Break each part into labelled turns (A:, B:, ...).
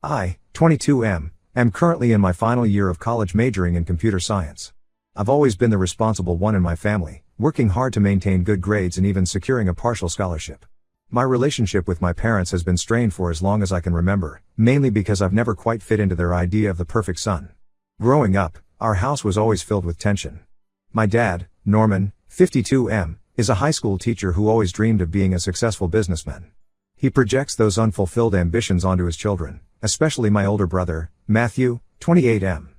A: I, 22M, am currently in my final year of college majoring in computer science. I've always been the responsible one in my family, working hard to maintain good grades and even securing a partial scholarship. My relationship with my parents has been strained for as long as I can remember, mainly because I've never quite fit into their idea of the perfect son. Growing up, our house was always filled with tension. My dad, Norman, 52M, is a high school teacher who always dreamed of being a successful businessman. He projects those unfulfilled ambitions onto his children, especially my older brother, Matthew, 28M.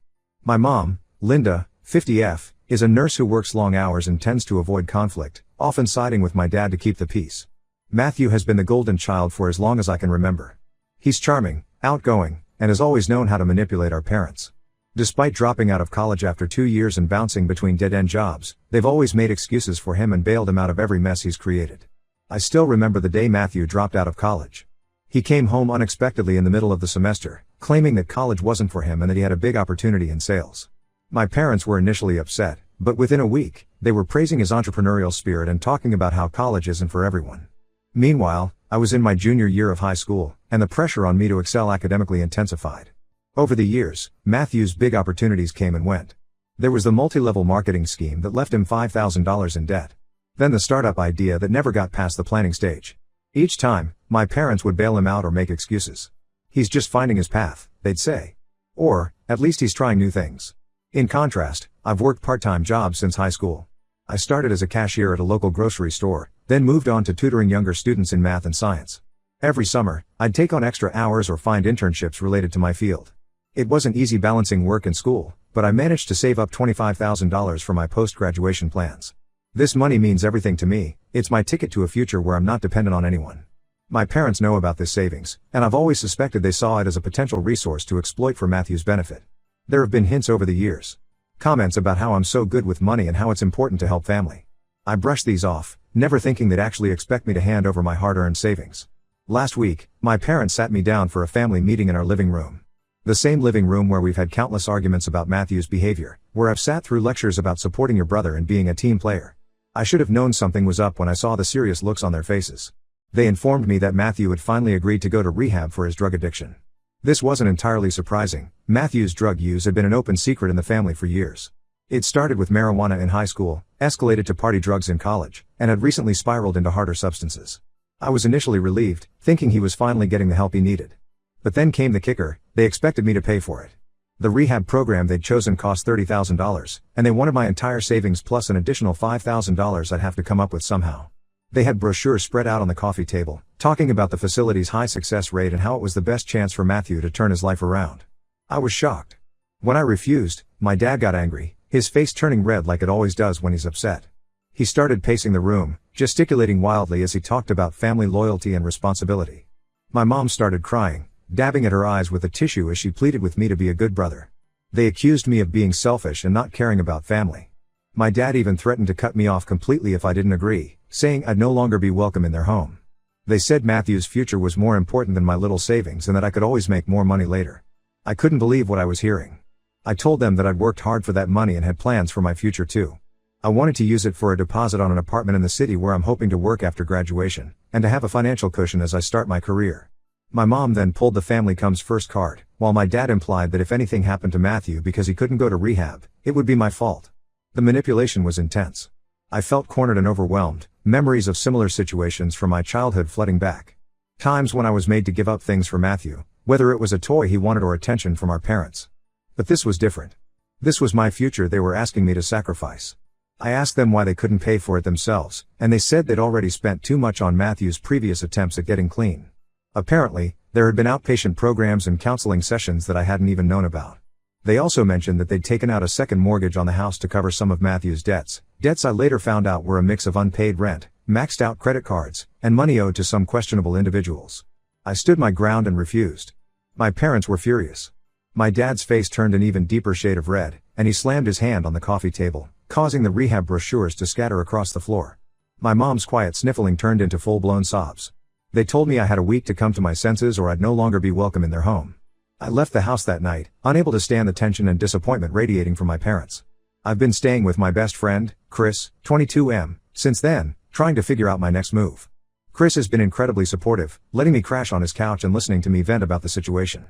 A: My mom, Linda, 50F, is a nurse who works long hours and tends to avoid conflict, often siding with my dad to keep the peace. Matthew has been the golden child for as long as I can remember. He's charming, outgoing, and has always known how to manipulate our parents. Despite dropping out of college after 2 years and bouncing between dead-end jobs, they've always made excuses for him and bailed him out of every mess he's created. I still remember the day Matthew dropped out of college. He came home unexpectedly in the middle of the semester, claiming that college wasn't for him and that he had a big opportunity in sales. My parents were initially upset, but within a week, they were praising his entrepreneurial spirit and talking about how college isn't for everyone. Meanwhile, I was in my junior year of high school, and the pressure on me to excel academically intensified. Over the years, Matthew's big opportunities came and went. There was the multi-level marketing scheme that left him $5,000 in debt. Then the startup idea that never got past the planning stage. Each time, my parents would bail him out or make excuses. He's just finding his path, they'd say. Or, at least he's trying new things. In contrast, I've worked part-time jobs since high school. I started as a cashier at a local grocery store, then moved on to tutoring younger students in math and science. Every summer, I'd take on extra hours or find internships related to my field. It wasn't easy balancing work and school, but I managed to save up $25,000 for my post-graduation plans. This money means everything to me. It's my ticket to a future where I'm not dependent on anyone. My parents know about this savings, and I've always suspected they saw it as a potential resource to exploit for Matthew's benefit. There have been hints over the years. Comments about how I'm so good with money and how it's important to help family. I brushed these off, never thinking they'd actually expect me to hand over my hard-earned savings. Last week, my parents sat me down for a family meeting in our living room. The same living room where we've had countless arguments about Matthew's behavior, where I've sat through lectures about supporting your brother and being a team player. I should have known something was up when I saw the serious looks on their faces. They informed me that Matthew had finally agreed to go to rehab for his drug addiction. This wasn't entirely surprising. Matthew's drug use had been an open secret in the family for years. It started with marijuana in high school, escalated to party drugs in college, and had recently spiraled into harder substances. I was initially relieved, thinking he was finally getting the help he needed. But then came the kicker: they expected me to pay for it. The rehab program they'd chosen cost $30,000, and they wanted my entire savings plus an additional $5,000 I'd have to come up with somehow. They had brochures spread out on the coffee table, talking about the facility's high success rate and how it was the best chance for Matthew to turn his life around. I was shocked. When I refused, my dad got angry, his face turning red like it always does when he's upset. He started pacing the room, gesticulating wildly as he talked about family loyalty and responsibility. My mom started crying, dabbing at her eyes with a tissue as she pleaded with me to be a good brother. They accused me of being selfish and not caring about family. My dad even threatened to cut me off completely if I didn't agree, saying I'd no longer be welcome in their home. They said Matthew's future was more important than my little savings and that I could always make more money later. I couldn't believe what I was hearing. I told them that I'd worked hard for that money and had plans for my future too. I wanted to use it for a deposit on an apartment in the city where I'm hoping to work after graduation, and to have a financial cushion as I start my career. My mom then pulled the family comes first card, while my dad implied that if anything happened to Matthew because he couldn't go to rehab, it would be my fault. The manipulation was intense. I felt cornered and overwhelmed, memories of similar situations from my childhood flooding back. Times when I was made to give up things for Matthew, whether it was a toy he wanted or attention from our parents. But this was different. This was my future they were asking me to sacrifice. I asked them why they couldn't pay for it themselves, and they said they'd already spent too much on Matthew's previous attempts at getting clean. Apparently, there had been outpatient programs and counseling sessions that I hadn't even known about. They also mentioned that they'd taken out a second mortgage on the house to cover some of Matthew's debts I later found out were a mix of unpaid rent, maxed out credit cards, and money owed to some questionable individuals. I stood my ground and refused. My parents were furious. My dad's face turned an even deeper shade of red, and he slammed his hand on the coffee table, causing the rehab brochures to scatter across the floor. My mom's quiet sniffling turned into full-blown sobs. They told me I had a week to come to my senses or I'd no longer be welcome in their home. I left the house that night, unable to stand the tension and disappointment radiating from my parents. I've been staying with my best friend, Chris, 22M, since then, trying to figure out my next move. Chris has been incredibly supportive, letting me crash on his couch and listening to me vent about the situation.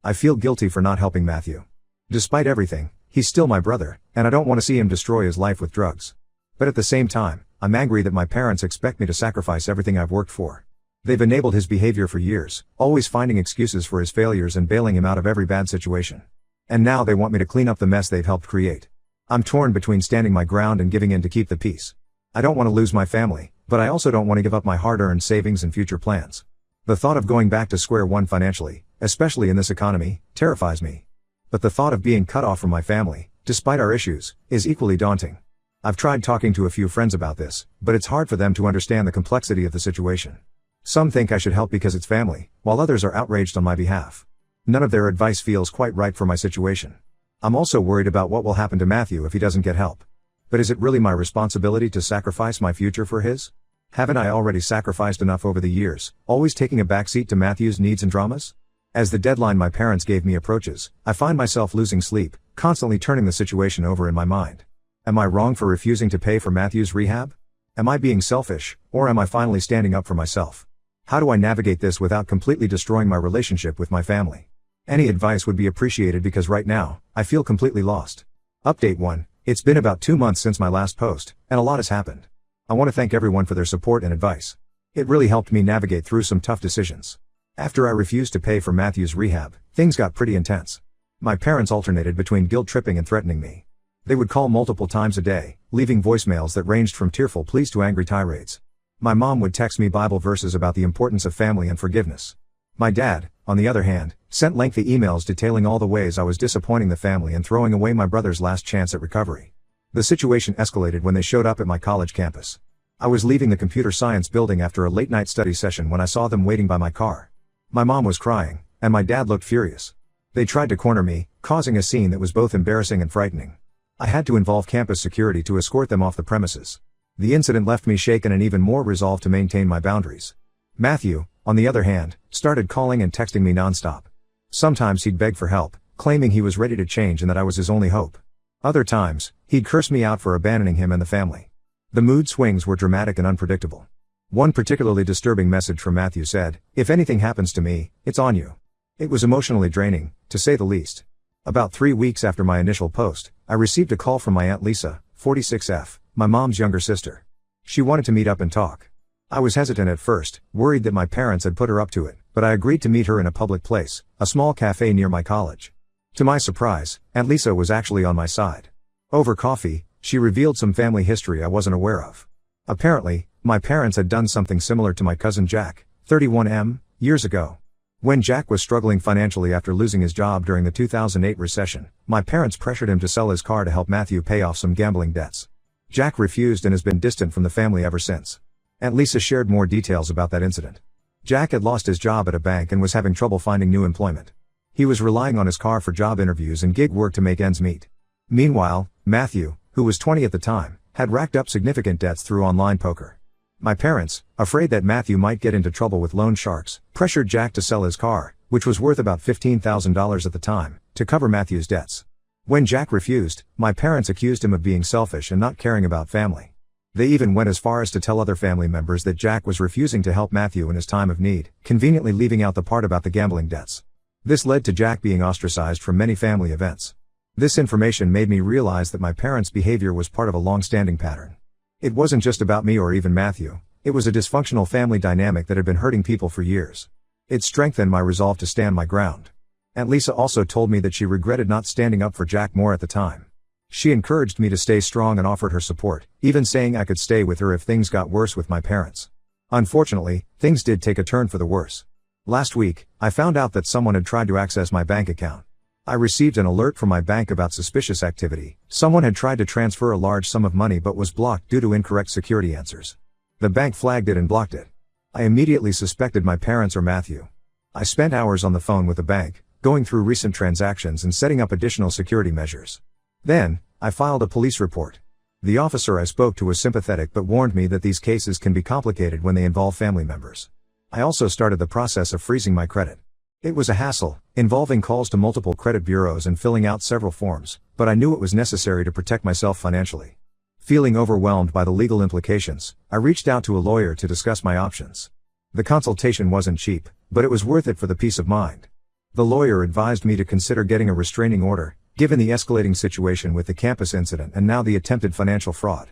A: I feel guilty for not helping Matthew. Despite everything, he's still my brother, and I don't want to see him destroy his life with drugs. But at the same time, I'm angry that my parents expect me to sacrifice everything I've worked for. They've enabled his behavior for years, always finding excuses for his failures and bailing him out of every bad situation. And now they want me to clean up the mess they've helped create. I'm torn between standing my ground and giving in to keep the peace. I don't want to lose my family, but I also don't want to give up my hard-earned savings and future plans. The thought of going back to square one financially, especially in this economy, terrifies me. But the thought of being cut off from my family, despite our issues, is equally daunting. I've tried talking to a few friends about this, but it's hard for them to understand the complexity of the situation. Some think I should help because it's family, while others are outraged on my behalf. None of their advice feels quite right for my situation. I'm also worried about what will happen to Matthew if he doesn't get help. But is it really my responsibility to sacrifice my future for his? Haven't I already sacrificed enough over the years, always taking a backseat to Matthew's needs and dramas? As the deadline my parents gave me approaches, I find myself losing sleep, constantly turning the situation over in my mind. Am I wrong for refusing to pay for Matthew's rehab? Am I being selfish, or am I finally standing up for myself? How do I navigate this without completely destroying my relationship with my family? Any advice would be appreciated because right now, I feel completely lost. Update 1. It's been about 2 months since my last post, and a lot has happened. I want to thank everyone for their support and advice. It really helped me navigate through some tough decisions. After I refused to pay for Matthew's rehab, things got pretty intense. My parents alternated between guilt-tripping and threatening me. They would call multiple times a day, leaving voicemails that ranged from tearful pleas to angry tirades. My mom would text me Bible verses about the importance of family and forgiveness. My dad, on the other hand, sent lengthy emails detailing all the ways I was disappointing the family and throwing away my brother's last chance at recovery. The situation escalated when they showed up at my college campus. I was leaving the computer science building after a late-night study session when I saw them waiting by my car. My mom was crying, and my dad looked furious. They tried to corner me, causing a scene that was both embarrassing and frightening. I had to involve campus security to escort them off the premises. The incident left me shaken and even more resolved to maintain my boundaries. Matthew, on the other hand, started calling and texting me nonstop. Sometimes he'd beg for help, claiming he was ready to change and that I was his only hope. Other times, he'd curse me out for abandoning him and the family. The mood swings were dramatic and unpredictable. One particularly disturbing message from Matthew said, "If anything happens to me, it's on you." It was emotionally draining, to say the least. About 3 weeks after my initial post, I received a call from my Aunt Lisa, 46F, my mom's younger sister. She wanted to meet up and talk. I was hesitant at first, worried that my parents had put her up to it, but I agreed to meet her in a public place, a small cafe near my college. To my surprise, Aunt Lisa was actually on my side. Over coffee, she revealed some family history I wasn't aware of. Apparently, my parents had done something similar to my cousin Jack, 31M, years ago. When Jack was struggling financially after losing his job during the 2008 recession, my parents pressured him to sell his car to help Matthew pay off some gambling debts. Jack refused and has been distant from the family ever since. Aunt Lisa shared more details about that incident. Jack had lost his job at a bank and was having trouble finding new employment. He was relying on his car for job interviews and gig work to make ends meet. Meanwhile, Matthew, who was 20 at the time, had racked up significant debts through online poker. My parents, afraid that Matthew might get into trouble with loan sharks, pressured Jack to sell his car, which was worth about $15,000 at the time, to cover Matthew's debts. When Jack refused, my parents accused him of being selfish and not caring about family. They even went as far as to tell other family members that Jack was refusing to help Matthew in his time of need, conveniently leaving out the part about the gambling debts. This led to Jack being ostracized from many family events. This information made me realize that my parents' behavior was part of a long-standing pattern. It wasn't just about me or even Matthew, it was a dysfunctional family dynamic that had been hurting people for years. It strengthened my resolve to stand my ground. Aunt Lisa also told me that she regretted not standing up for Jack more at the time. She encouraged me to stay strong and offered her support, even saying I could stay with her if things got worse with my parents. Unfortunately, things did take a turn for the worse. Last week, I found out that someone had tried to access my bank account. I received an alert from my bank about suspicious activity. Someone had tried to transfer a large sum of money but was blocked due to incorrect security answers. The bank flagged it and blocked it. I immediately suspected my parents or Matthew. I spent hours on the phone with the bank, going through recent transactions and setting up additional security measures. Then, I filed a police report. The officer I spoke to was sympathetic but warned me that these cases can be complicated when they involve family members. I also started the process of freezing my credit. It was a hassle, involving calls to multiple credit bureaus and filling out several forms, but I knew it was necessary to protect myself financially. Feeling overwhelmed by the legal implications, I reached out to a lawyer to discuss my options. The consultation wasn't cheap, but it was worth it for the peace of mind. The lawyer advised me to consider getting a restraining order, given the escalating situation with the campus incident and now the attempted financial fraud.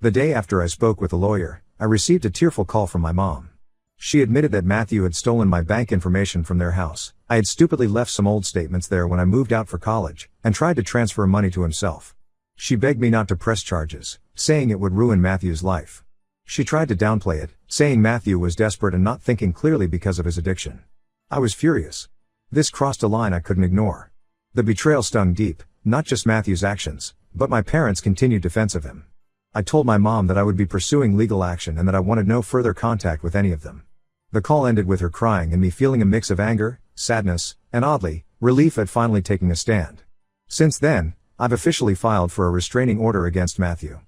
A: The day after I spoke with the lawyer, I received a tearful call from my mom. She admitted that Matthew had stolen my bank information from their house. I had stupidly left some old statements there when I moved out for college, and tried to transfer money to himself. She begged me not to press charges, saying it would ruin Matthew's life. She tried to downplay it, saying Matthew was desperate and not thinking clearly because of his addiction. I was furious. This crossed a line I couldn't ignore. The betrayal stung deep, not just Matthew's actions, but my parents' continued defense of him. I told my mom that I would be pursuing legal action and that I wanted no further contact with any of them. The call ended with her crying and me feeling a mix of anger, sadness, and oddly, relief at finally taking a stand. Since then, I've officially filed for a restraining order against Matthew.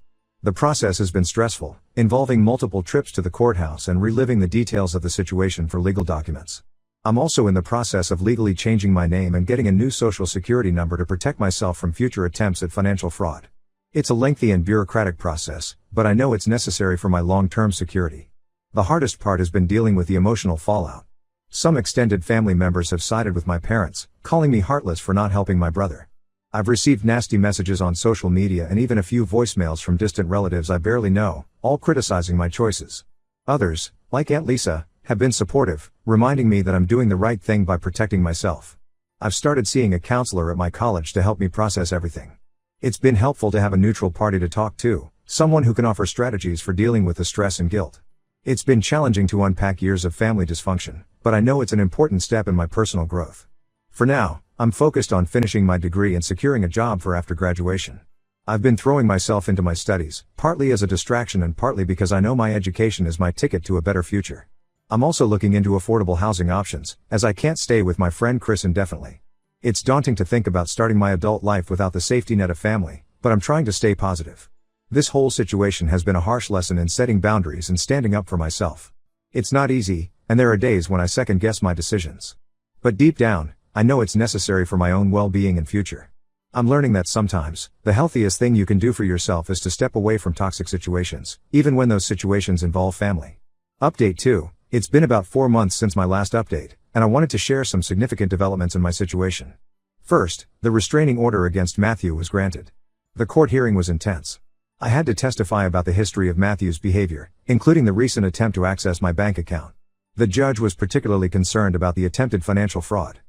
A: The process has been stressful, involving multiple trips to the courthouse and reliving the details of the situation for legal documents. I'm also in the process of legally changing my name and getting a new social security number to protect myself from future attempts at financial fraud. It's a lengthy and bureaucratic process, but I know it's necessary for my long-term security. The hardest part has been dealing with the emotional fallout. Some extended family members have sided with my parents, calling me heartless for not helping my brother. I've received nasty messages on social media and even a few voicemails from distant relatives I barely know, all criticizing my choices. Others, like Aunt Lisa, have been supportive, reminding me that I'm doing the right thing by protecting myself. I've started seeing a counselor at my college to help me process everything. It's been helpful to have a neutral party to talk to, someone who can offer strategies for dealing with the stress and guilt. It's been challenging to unpack years of family dysfunction, but I know it's an important step in my personal growth. For now, I'm focused on finishing my degree and securing a job for after graduation. I've been throwing myself into my studies, partly as a distraction and partly because I know my education is my ticket to a better future. I'm also looking into affordable housing options, as I can't stay with my friend Chris indefinitely. It's daunting to think about starting my adult life without the safety net of family, but I'm trying to stay positive. This whole situation has been a harsh lesson in setting boundaries and standing up for myself. It's not easy, and there are days when I second guess my decisions. But deep down, I know it's necessary for my own well-being and future. I'm learning that sometimes, the healthiest thing you can do for yourself is to step away from toxic situations, even when those situations involve family. Update 2. It's been about 4 months since my last update, and I wanted to share some significant developments in my situation. First, the restraining order against Matthew was granted. The court hearing was intense. I had to testify about the history of Matthew's behavior, including the recent attempt to access my bank account. The judge was particularly concerned about the attempted financial fraud.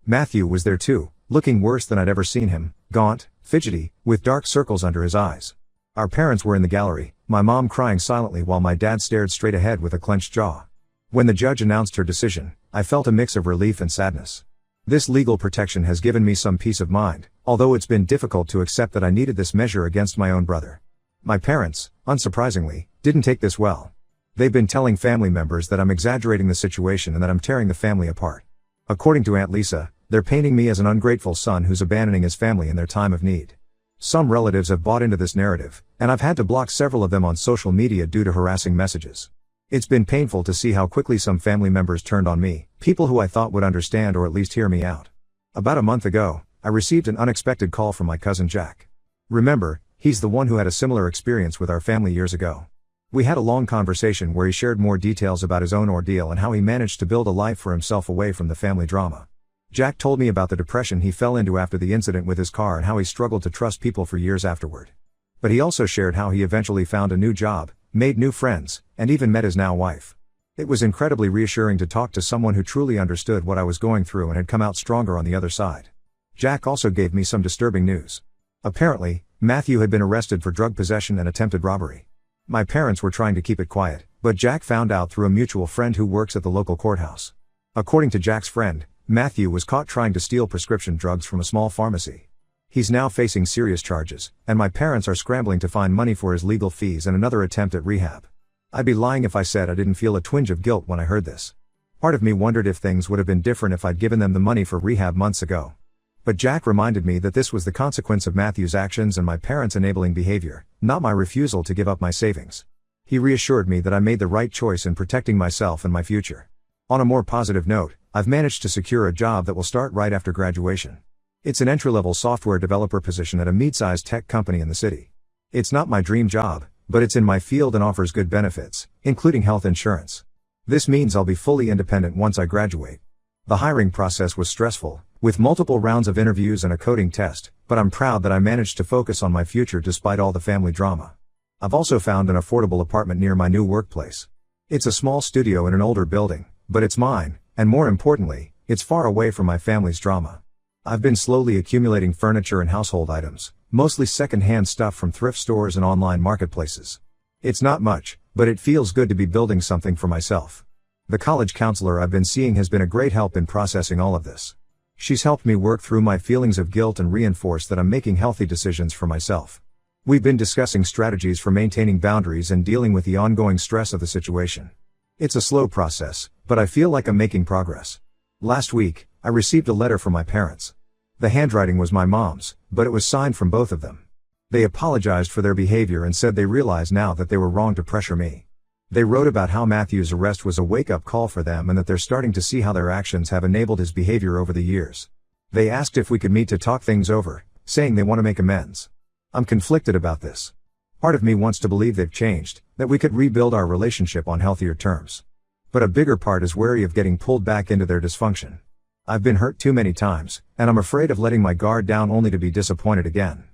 A: Matthew was there too, looking worse than I'd ever seen him, gaunt, fidgety, with dark circles under his eyes. Our parents were in the gallery, my mom crying silently while my dad stared straight ahead with a clenched jaw. When the judge announced her decision, I felt a mix of relief and sadness. This legal protection has given me some peace of mind, although it's been difficult to accept that I needed this measure against my own brother. My parents, unsurprisingly, didn't take this well. They've been telling family members that I'm exaggerating the situation and that I'm tearing the family apart. According to Aunt Lisa, they're painting me as an ungrateful son who's abandoning his family in their time of need. Some relatives have bought into this narrative, and I've had to block several of them on social media due to harassing messages. It's been painful to see how quickly some family members turned on me, people who I thought would understand or at least hear me out. About a month ago, I received an unexpected call from my cousin Jack. Remember, he's the one who had a similar experience with our family years ago. We had a long conversation where he shared more details about his own ordeal and how he managed to build a life for himself away from the family drama. Jack told me about the depression he fell into after the incident with his car and how he struggled to trust people for years afterward. But he also shared how he eventually found a new job, made new friends, and even met his now wife. It was incredibly reassuring to talk to someone who truly understood what I was going through and had come out stronger on the other side. Jack also gave me some disturbing news. Apparently, Matthew had been arrested for drug possession and attempted robbery. My parents were trying to keep it quiet, but Jack found out through a mutual friend who works at the local courthouse. According to Jack's friend, Matthew was caught trying to steal prescription drugs from a small pharmacy. He's now facing serious charges, and my parents are scrambling to find money for his legal fees and another attempt at rehab. I'd be lying if I said I didn't feel a twinge of guilt when I heard this. Part of me wondered if things would have been different if I'd given them the money for rehab months ago. But Jack reminded me that this was the consequence of Matthew's actions and my parents' enabling behavior, not my refusal to give up my savings. He reassured me that I made the right choice in protecting myself and my future. On a more positive note, I've managed to secure a job that will start right after graduation. It's an entry-level software developer position at a mid-sized tech company in the city. It's not my dream job, but it's in my field and offers good benefits, including health insurance. This means I'll be fully independent once I graduate. The hiring process was stressful, with multiple rounds of interviews and a coding test, but I'm proud that I managed to focus on my future despite all the family drama. I've also found an affordable apartment near my new workplace. It's a small studio in an older building, but it's mine, and more importantly, it's far away from my family's drama. I've been slowly accumulating furniture and household items, mostly second-hand stuff from thrift stores and online marketplaces. It's not much, but it feels good to be building something for myself. The college counselor I've been seeing has been a great help in processing all of this. She's helped me work through my feelings of guilt and reinforced that I'm making healthy decisions for myself. We've been discussing strategies for maintaining boundaries and dealing with the ongoing stress of the situation. It's a slow process, but I feel like I'm making progress. Last week, I received a letter from my parents. The handwriting was my mom's, but it was signed from both of them. They apologized for their behavior and said they realize now that they were wrong to pressure me. They wrote about how Matthew's arrest was a wake-up call for them and that they're starting to see how their actions have enabled his behavior over the years. They asked if we could meet to talk things over, saying they want to make amends. I'm conflicted about this. Part of me wants to believe they've changed, that we could rebuild our relationship on healthier terms. But a bigger part is wary of getting pulled back into their dysfunction. I've been hurt too many times, and I'm afraid of letting my guard down only to be disappointed again.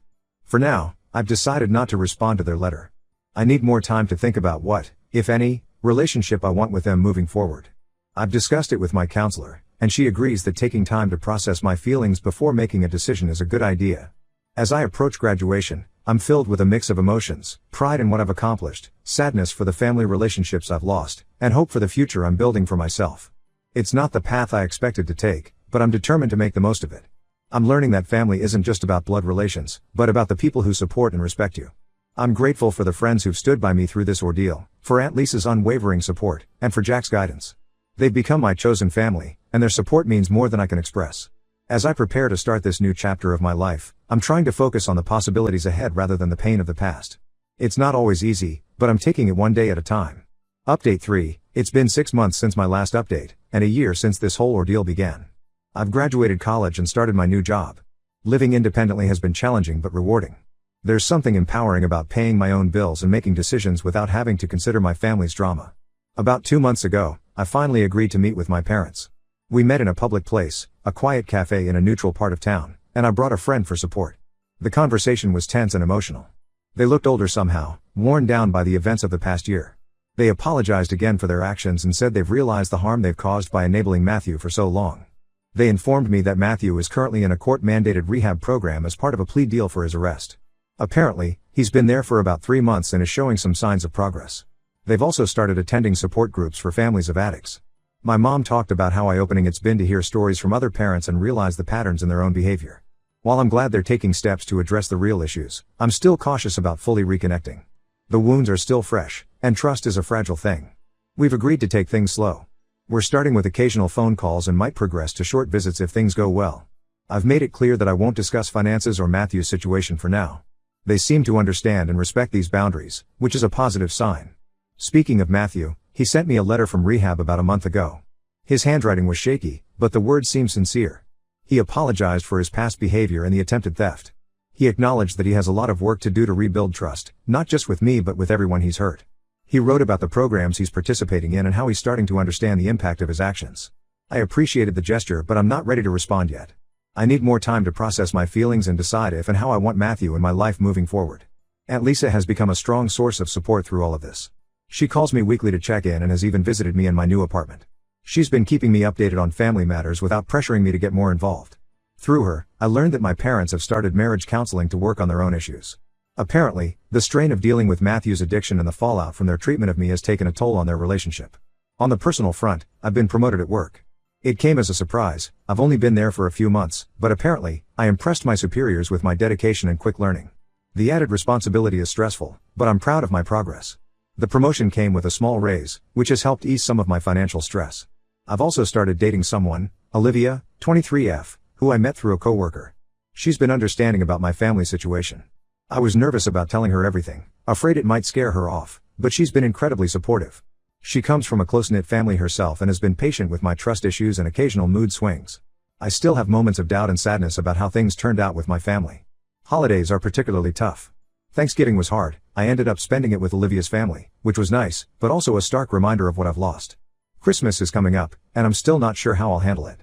A: For now, I've decided not to respond to their letter. I need more time to think about what, if any, relationship I want with them moving forward. I've discussed it with my counselor, and she agrees that taking time to process my feelings before making a decision is a good idea. As I approach graduation, I'm filled with a mix of emotions, pride in what I've accomplished, sadness for the family relationships I've lost, and hope for the future I'm building for myself. It's not the path I expected to take, but I'm determined to make the most of it. I'm learning that family isn't just about blood relations, but about the people who support and respect you. I'm grateful for the friends who've stood by me through this ordeal, for Aunt Lisa's unwavering support, and for Jack's guidance. They've become my chosen family, and their support means more than I can express. As I prepare to start this new chapter of my life, I'm trying to focus on the possibilities ahead rather than the pain of the past. It's not always easy, but I'm taking it one day at a time. Update 3, it's been 6 months since my last update, and a year since this whole ordeal began. I've graduated college and started my new job. Living independently has been challenging but rewarding. There's something empowering about paying my own bills and making decisions without having to consider my family's drama. About 2 months ago, I finally agreed to meet with my parents. We met in a public place, a quiet cafe in a neutral part of town, and I brought a friend for support. The conversation was tense and emotional. They looked older somehow, worn down by the events of the past year. They apologized again for their actions and said they've realized the harm they've caused by enabling Matthew for so long. They informed me that Matthew is currently in a court-mandated rehab program as part of a plea deal for his arrest. Apparently, he's been there for about 3 months and is showing some signs of progress. They've also started attending support groups for families of addicts. My mom talked about how eye-opening it's been to hear stories from other parents and realize the patterns in their own behavior. While I'm glad they're taking steps to address the real issues, I'm still cautious about fully reconnecting. The wounds are still fresh, and trust is a fragile thing. We've agreed to take things slow. We're starting with occasional phone calls and might progress to short visits if things go well. I've made it clear that I won't discuss finances or Matthew's situation for now. They seem to understand and respect these boundaries, which is a positive sign. Speaking of Matthew, he sent me a letter from rehab about a month ago. His handwriting was shaky, but the words seemed sincere. He apologized for his past behavior and the attempted theft. He acknowledged that he has a lot of work to do to rebuild trust, not just with me but with everyone he's hurt. He wrote about the programs he's participating in and how he's starting to understand the impact of his actions. I appreciated the gesture, but I'm not ready to respond yet. I need more time to process my feelings and decide if and how I want Matthew in my life moving forward. Aunt Lisa has become a strong source of support through all of this. She calls me weekly to check in and has even visited me in my new apartment. She's been keeping me updated on family matters without pressuring me to get more involved. Through her, I learned that my parents have started marriage counseling to work on their own issues. Apparently, the strain of dealing with Matthew's addiction and the fallout from their treatment of me has taken a toll on their relationship. On the personal front, I've been promoted at work. It came as a surprise. I've only been there for a few months, but apparently, I impressed my superiors with my dedication and quick learning. The added responsibility is stressful, but I'm proud of my progress. The promotion came with a small raise, which has helped ease some of my financial stress. I've also started dating someone, Olivia, 23F, who I met through a coworker. She's been understanding about my family situation. I was nervous about telling her everything, afraid it might scare her off, but she's been incredibly supportive. She comes from a close-knit family herself and has been patient with my trust issues and occasional mood swings. I still have moments of doubt and sadness about how things turned out with my family. Holidays are particularly tough. Thanksgiving was hard. I ended up spending it with Olivia's family, which was nice, but also a stark reminder of what I've lost. Christmas is coming up, and I'm still not sure how I'll handle it.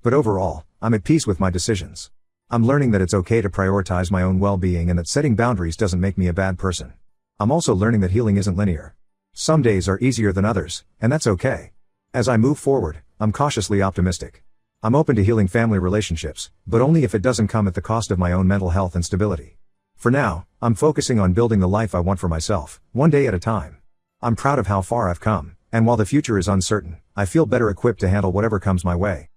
A: But overall, I'm at peace with my decisions. I'm learning that it's okay to prioritize my own well-being and that setting boundaries doesn't make me a bad person. I'm also learning that healing isn't linear. Some days are easier than others, and that's okay. As I move forward, I'm cautiously optimistic. I'm open to healing family relationships, but only if it doesn't come at the cost of my own mental health and stability. For now, I'm focusing on building the life I want for myself, one day at a time. I'm proud of how far I've come, and while the future is uncertain, I feel better equipped to handle whatever comes my way.